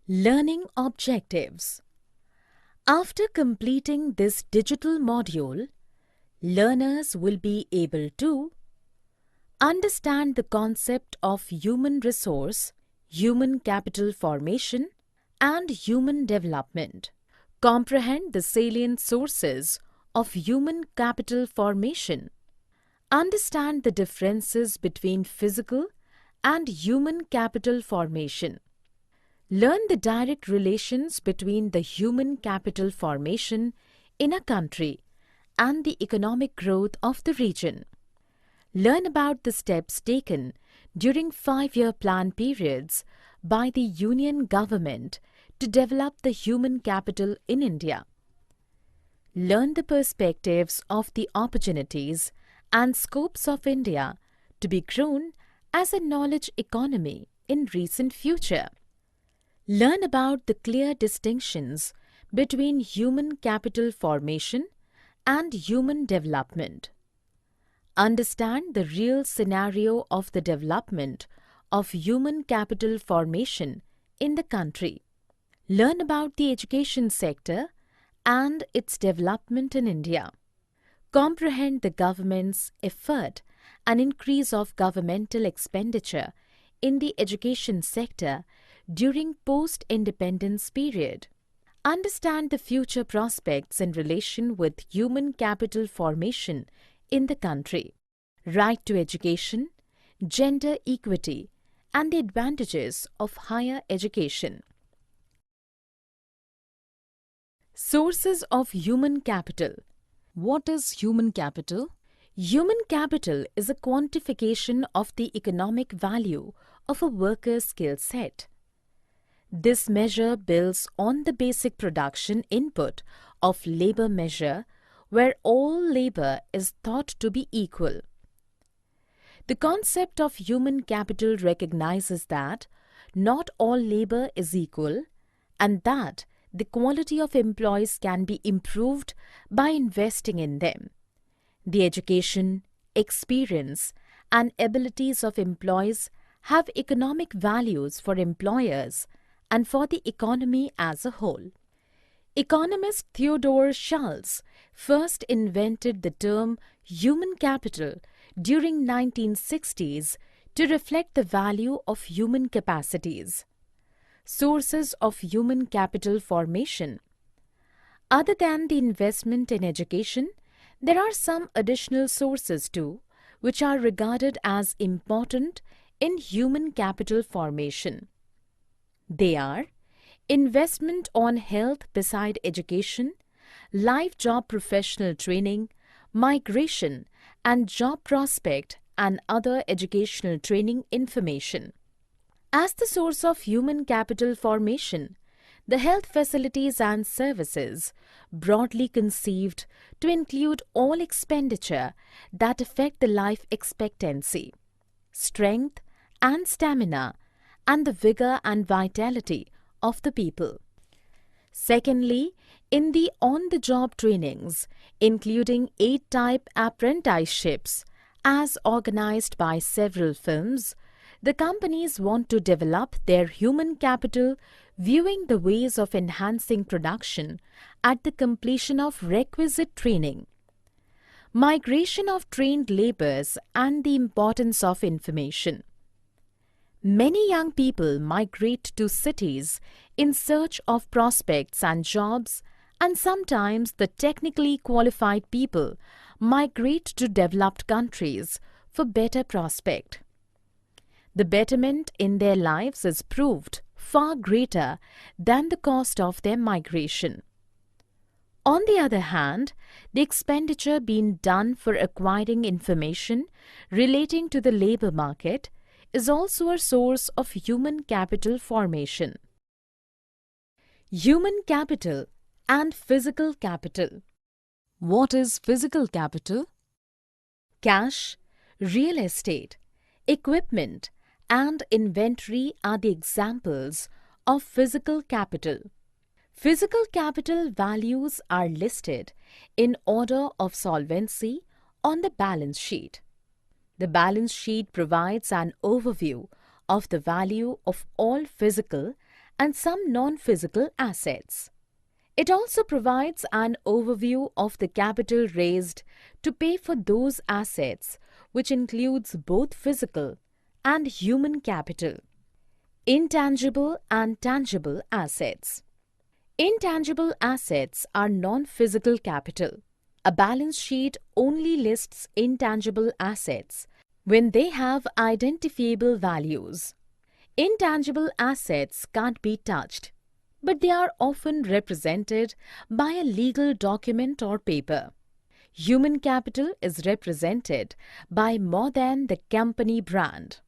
Learning objectives. After completing this digital module, learners will be able to understand the concept of human resource, human capital formation, and human development, comprehend the salient sources of human capital formation, understand the differences between physical and human capital formation, learn the direct relations between the human capital formation in a country and the economic growth of the region. Learn about the steps taken during 5-year plan periods by the Union government to develop the human capital in India. Learn the perspectives of the opportunities and scopes of India to be grown as a knowledge economy in recent future. Learn about the clear distinctions between human capital formation and human development. Understand the real scenario of the development of human capital formation in the country. Learn about the education sector and its development in India. Comprehend the government's effort and increase of governmental expenditure in the education sector during post-independence period. Understand the future prospects in relation with human capital formation in the country, right to education, gender equity, and the advantages of higher education. Sources of human capital. What is human capital? Human capital is a quantification of the economic value of a worker's skill set. This measure builds on the basic production input of labor measure, where all labor is thought to be equal. The concept of human capital recognizes that not all labor is equal and that the quality of employees can be improved by investing in them. The education, experience, and abilities of employees have economic values for employers and for the economy as a whole. Economist Theodore Schultz first invented the term human capital during 1960s to reflect the value of human capacities. Sources of human capital formation. Other than the investment in education, there are some additional sources too, which are regarded as important in human capital formation. They are investment on health beside education, life job professional training, migration and job prospect and other educational training information. As the source of human capital formation, the health facilities and services, broadly conceived to include all expenditure that affect the life expectancy, strength and stamina, and the vigor and vitality of the people. Secondly, in the on-the-job trainings, including 8-type apprenticeships, as organized by several firms, the companies want to develop their human capital viewing the ways of enhancing production at the completion of requisite training. Migration of trained laborers and the importance of information. Many young people migrate to cities in search of prospects and jobs, and sometimes the technically qualified people migrate to developed countries for better prospect. The betterment in their lives is proved far greater than the cost of their migration. On the other hand, the expenditure being done for acquiring information relating to the labor market is also a source of human capital formation. Human capital and physical capital. What is physical capital? Cash, real estate, equipment, and inventory are the examples of physical capital. Physical capital values are listed in order of solvency on the balance sheet. The balance sheet provides an overview of the value of all physical and some non-physical assets. It also provides an overview of the capital raised to pay for those assets, which includes both physical and human capital. Intangible and tangible assets. Intangible assets are non-physical capital. A balance sheet only lists intangible assets when they have identifiable values. Intangible assets can't be touched, but they are often represented by a legal document or paper. Human capital is represented by more than the company brand.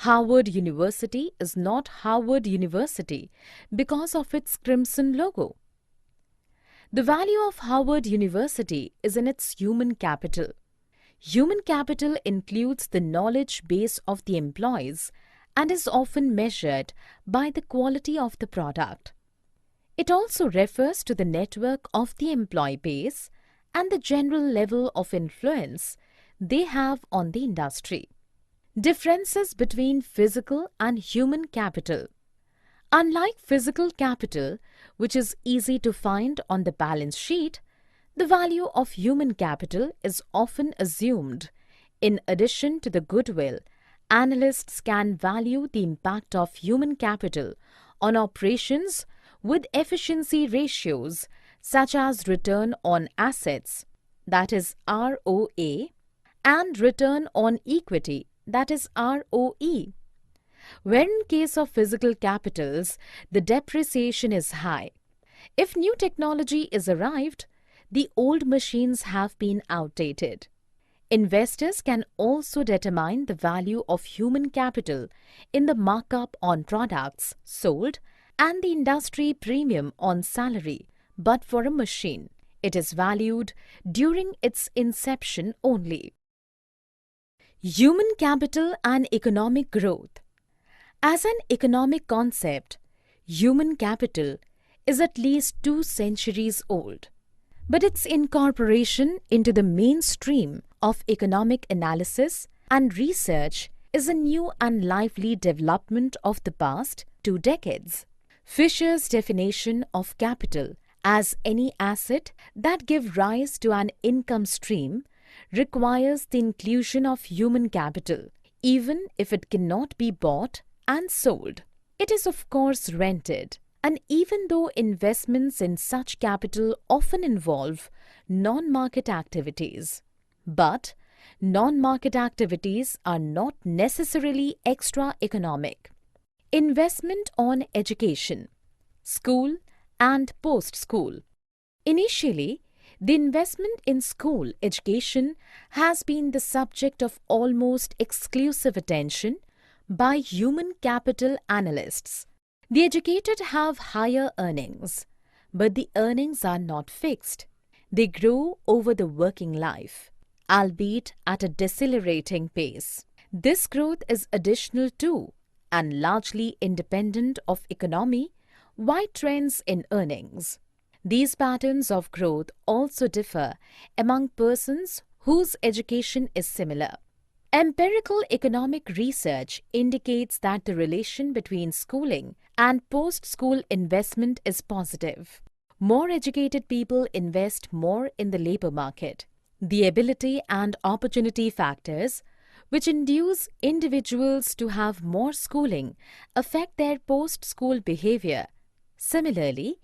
Harvard University is not Harvard University because of its crimson logo. The value of Harvard University is in its human capital. Human capital includes the knowledge base of the employees and is often measured by the quality of the product. It also refers to the network of the employee base and the general level of influence they have on the industry. Differences between physical and human capital. Unlike physical capital, which is easy to find on the balance sheet, the value of human capital is often assumed. In addition to the goodwill, analysts can value the impact of human capital on operations with efficiency ratios such as return on assets, that is ROA, and return on equity, that is ROE. Where in case of physical capitals, the depreciation is high. If new technology is arrived, the old machines have been outdated. Investors can also determine the value of human capital in the markup on products sold and the industry premium on salary, but for a machine, it is valued during its inception only. Human capital and economic growth. As an economic concept, human capital is at least 2 centuries old, but its incorporation into the mainstream of economic analysis and research is a new and lively development of the past 2 decades. Fisher's definition of capital as any asset that give rise to an income stream requires the inclusion of human capital, even if it cannot be bought and sold. It is of course rented, and even though investments in such capital often involve non-market activities, but non-market activities are not necessarily extra-economic. Investment on education, school and post-school. Initially, the investment in school education has been the subject of almost exclusive attention by human capital analysts. The educated have higher earnings, but the earnings are not fixed. They grow over the working life, albeit at a decelerating pace. This growth is additional to and largely independent of economy-wide trends in earnings. These patterns of growth also differ among persons whose education is similar. Empirical economic research indicates that the relation between schooling and post-school investment is positive. More educated people invest more in the labor market. The ability and opportunity factors, which induce individuals to have more schooling, affect their post-school behavior. Similarly,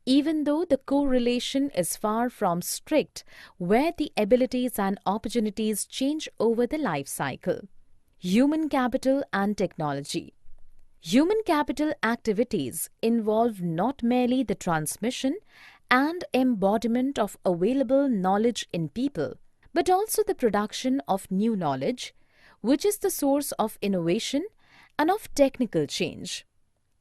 even though the correlation is far from strict, where the abilities and opportunities change over the life cycle. Human capital and technology. Human capital activities involve not merely the transmission and embodiment of available knowledge in people, but also the production of new knowledge, which is the source of innovation and of technical change.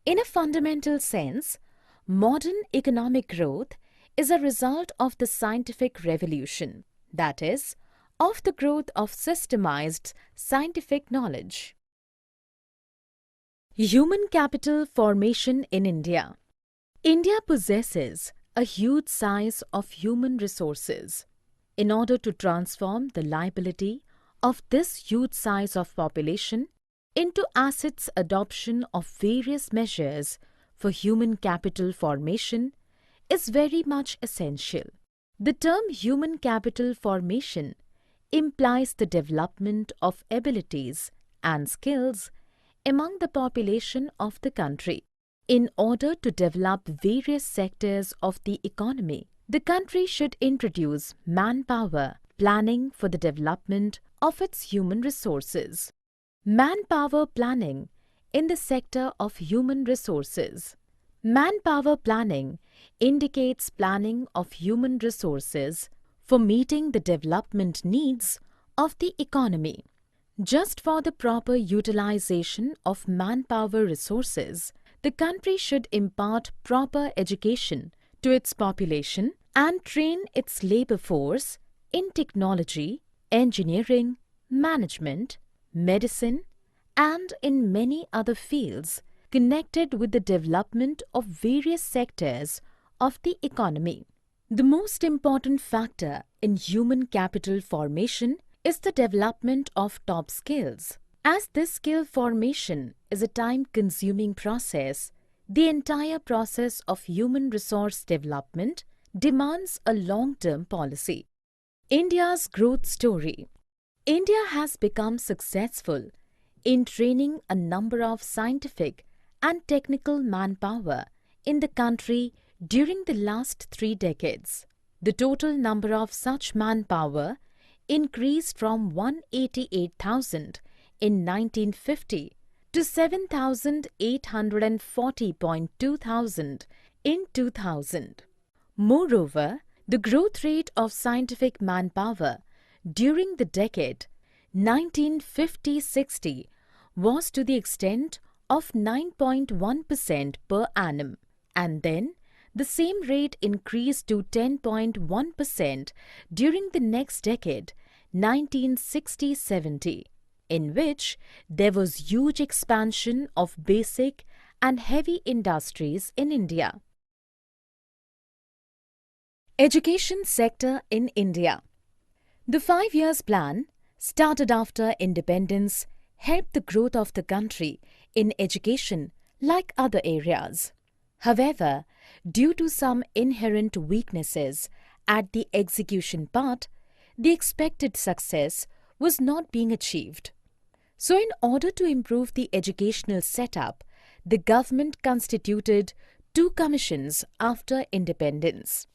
In a fundamental sense, modern economic growth is a result of the scientific revolution, that is, of the growth of systemized scientific knowledge. Human capital formation in India. India possesses a huge size of human resources. In order to transform the liability of this huge size of population into assets, adoption of various measures for human capital formation is very much essential. The term human capital formation implies the development of abilities and skills among the population of the country. In order to develop various sectors of the economy, the country should introduce manpower planning for the development of its human resources. Manpower planning in the sector of human resources. Manpower planning indicates planning of human resources for meeting the development needs of the economy. Just for the proper utilization of manpower resources, the country should impart proper education to its population and train its labor force in technology, engineering, management, medicine, and in many other fields connected with the development of various sectors of the economy. The most important factor in human capital formation is the development of top skills. As this skill formation is a time-consuming process, the entire process of human resource development demands a long-term policy. India's growth story. India has become successful in training a number of scientific and technical manpower in the country during the last 3 decades. The total number of such manpower increased from 188,000 in 1950 to 7,840.2 thousand in 2000. Moreover, the growth rate of scientific manpower during the decade 1950-60 was to the extent of 9.1% per annum, and then the same rate increased to 10.1% during the next decade, 1960-70, in which there was huge expansion of basic and heavy industries in India. Education sector in India. The 5 years plan, started after independence, helped the growth of the country in education like other areas. However, due to some inherent weaknesses at the execution part, the expected success was not being achieved. So, in order to improve the educational setup, the government constituted 2 commissions after independence.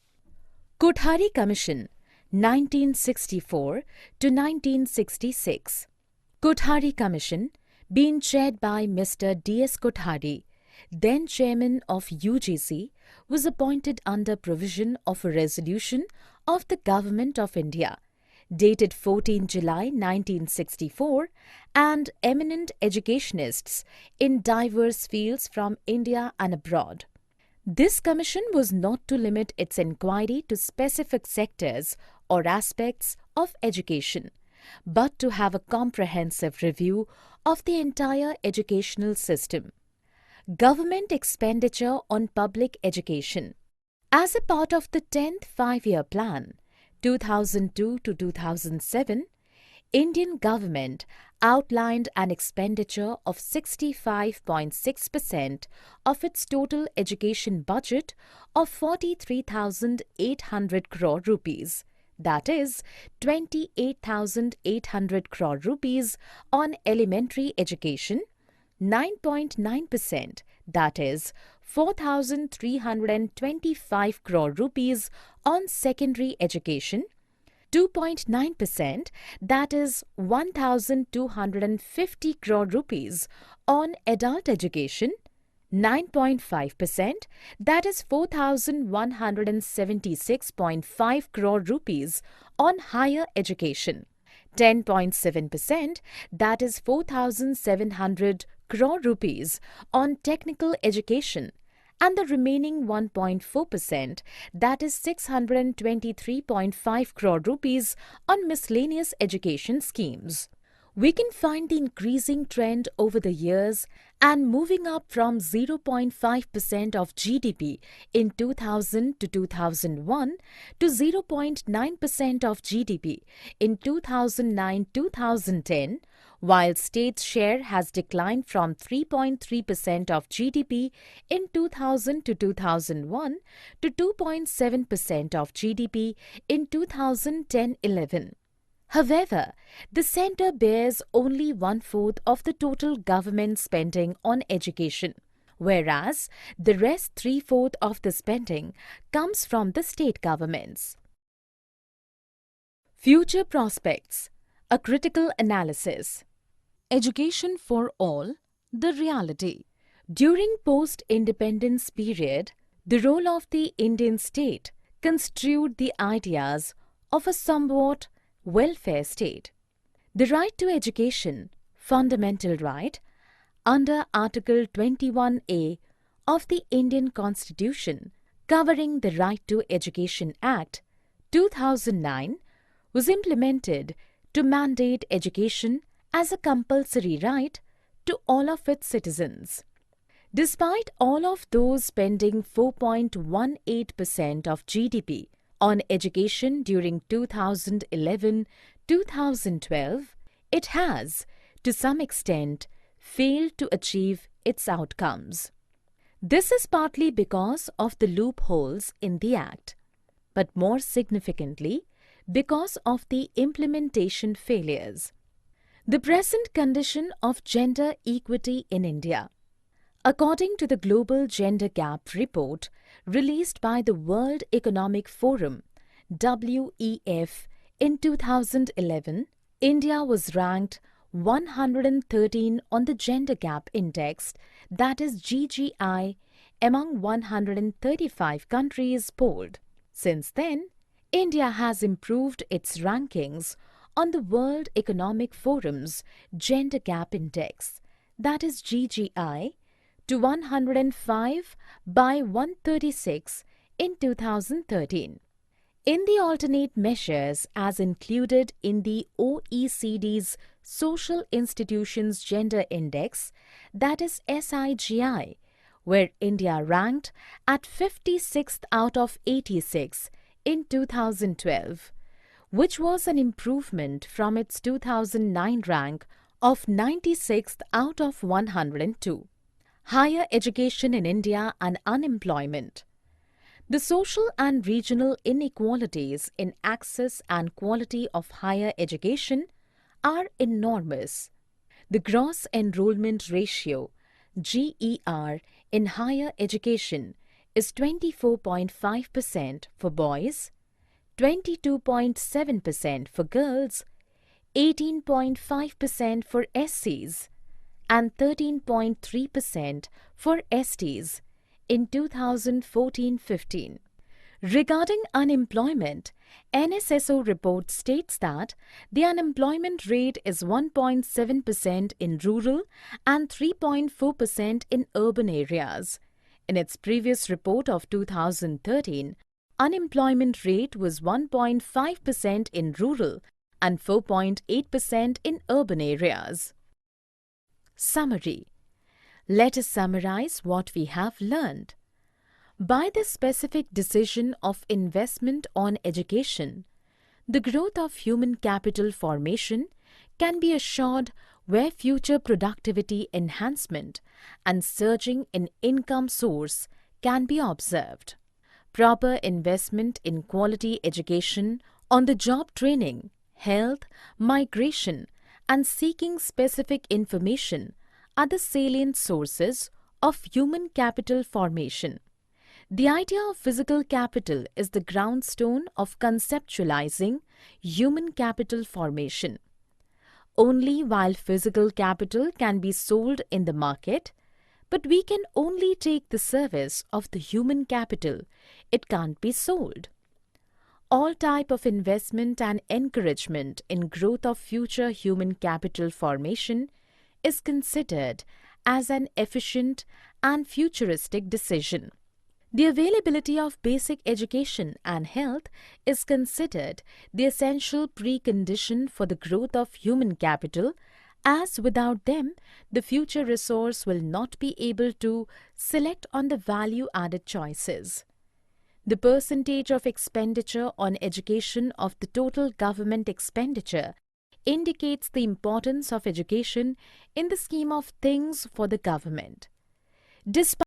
Kothari Commission 1964 to 1966. Kothari Commission, being chaired by Mr. D.S. Kothari, then chairman of UGC, was appointed under provision of a resolution of the Government of India, dated 14 July 1964, and eminent educationists in diverse fields from India and abroad. This commission was not to limit its inquiry to specific sectors or aspects of education, but to have a comprehensive review of the entire educational system. Government expenditure on public education. As a part of the 10th 5-year plan, 2002 to 2007, Indian government outlined an expenditure of 65.6% of its total education budget of 43,800 crore rupees, that is 28,800 crore rupees on elementary education, 9.9%, that is 4,325 crore rupees on secondary education, 2.9%, that is 1,250 crore rupees on adult education, 9.5%, that is 4,176.5 crore rupees on higher education, 10.7%, that is 4,700 crore rupees on technical education, and the remaining 1.4%, that is 623.5 crore rupees on miscellaneous education schemes. We can find the increasing trend over the years and moving up from 0.5% of GDP in 2000 to 2001 to 0.9% of GDP in 2009-2010, while state's share has declined from 3.3% of GDP in 2000 to 2001 to 2.7% of GDP in 2010-11. However, the centre bears only one-fourth of the total government spending on education, whereas the rest three-fourths of the spending comes from the state governments. Future prospects, a critical analysis. Education for all, the reality. During post-independence period, the role of the Indian state construed the ideas of a somewhat welfare state. The right to education, fundamental right, under Article 21A of the Indian Constitution covering the Right to Education Act 2009 was implemented to mandate education as a compulsory right to all of its citizens. Despite all of those spending 4.18% of GDP on education during 2011-2012, it has, to some extent, failed to achieve its outcomes. This is partly because of the loopholes in the Act, but more significantly, because of the implementation failures. The present condition of gender equity in India. According to the Global Gender Gap Report released by the World Economic Forum (WEF) in 2011, India was ranked 113 on the Gender Gap Index, that is GGI, among 135 countries polled. Since then, India has improved its rankings on the World Economic Forum's Gender Gap Index, that is GGI, to 105 by 136 in 2013. In the alternate measures as included in the OECD's Social Institutions Gender Index, that is SIGI, where India ranked at 56th out of 86 in 2012, which was an improvement from its 2009 rank of 96th out of 102. Higher education in India and unemployment. The social and regional inequalities in access and quality of higher education are enormous. The gross enrollment ratio, GER, in higher education is 24.5% for boys, 22.7% for girls, 18.5% for SCs, and 13.3% for STs in 2014-15. Regarding unemployment, NSSO report states that the unemployment rate is 1.7% in rural and 3.4% in urban areas. In its previous report of 2013, unemployment rate was 1.5% in rural and 4.8% in urban areas. Summary. Let us summarize what we have learned. By the specific decision of investment on education, the growth of human capital formation can be assured where future productivity enhancement and surging in income source can be observed. Proper investment in quality education, on the job training, health, migration, and seeking specific information are the salient sources of human capital formation. The idea of physical capital is the groundstone of conceptualizing human capital formation. Only while physical capital can be sold in the market, but we can only take the service of the human capital, it can't be sold. All type of investment and encouragement in growth of future human capital formation is considered as an efficient and futuristic decision. The availability of basic education and health is considered the essential precondition for the growth of human capital, as without them, the future resource will not be able to select on the value-added choices. The percentage of expenditure on education of the total government expenditure indicates the importance of education in the scheme of things for the government. Despite